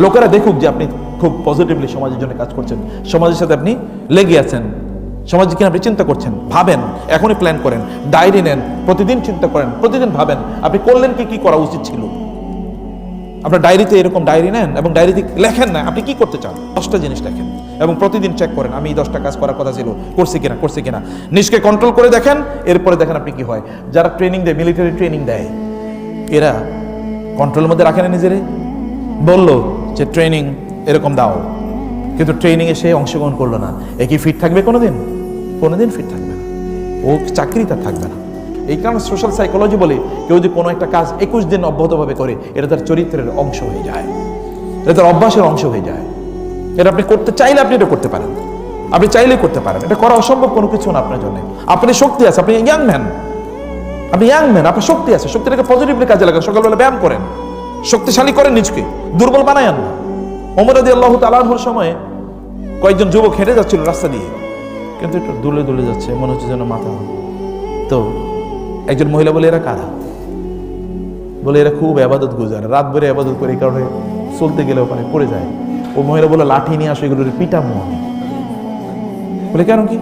লোকেরা দেখুক যে আপনি খুব পজিটিভলি সমাজের জন্য কাজ করছেন, সমাজের সাথে আপনি লেগে আছেন, সমাজে কিনা আপনি চিন্তা করছেন। ভাবেন, এখনই প্ল্যান করেন, ডায়েরি নেন, প্রতিদিন চিন্তা করেন, প্রতিদিন ভাবেন আপনি করলেন কি করা উচিত ছিল। আপনার ডায়েরিতে এরকম ডায়েরি নেন এবং ডায়েরিতে লেখেন না আপনি কি করতে চান, 10টা জিনিস লেখেন এবং প্রতিদিন চেক করেন আমি এই 10টা কাজ করার কথা ছিল, করছি কিনা। নিজকে কন্ট্রোল করে দেখেন, এরপরে দেখেন আপনি কি হয়। যারা ট্রেনিং দেয়, মিলিটারি ট্রেনিং দেয়, এরা কন্ট্রোলের মধ্যে রাখে না নিজেরে। বললো যে ট্রেনিং এরকম দাও, কিন্তু ট্রেনিংয়ে সে অংশগ্রহণ করলো না, এ কি ফিট থাকবে কোনোদিন? কোনোদিন ফিট থাকবে না, ও চাকরি তার থাকবে না। এই কারণে সোশ্যাল সাইকোলজি বলে কেউ যদি কোনো একটা কাজ 21 দিন অব্যাহতভাবে করে, এটা তার চরিত্রের অংশ হয়ে যায়, এটা তার অভ্যাসের অংশ হয়ে যায়। এটা আপনি করতে চাইলে আপনি এটা করতে পারেন, আপনি চাইলেই করতে পারেন। এটা করা অসম্ভব কোনো কিছু না আপনার জন্য। আপনি শক্তি আছে, আপনি ইয়াং ম্যান, আপনার শক্তি আছে, শক্তিটাকে পজিটিভলি কাজে লাগান। সকালবেলা ব্যায়াম করেন, শক্তিশালী করেন, নিজকে দুর্বল বানায়েন না। ওমর রাদিয়াল্লাহু তাআলা আনহুর সময়ে কয়েকজন যুবক হেঁটে যাচ্ছিল রাস্তা দিয়ে, কিন্তু একটু দুলে যাচ্ছে, মনে হচ্ছে যেন মাথা। তো একজন মহিলা বলে এরা কারা? বলে এরা খুব ইবাদত গুজার, রাত ভরে ইবাদত করে, এই কারণে চলতে গেলে ওখানে পড়ে যায়। ও মহিলা বলে লাঠি নিয়ে আসো, এগুলোর পিটামো। বলে কেন কি?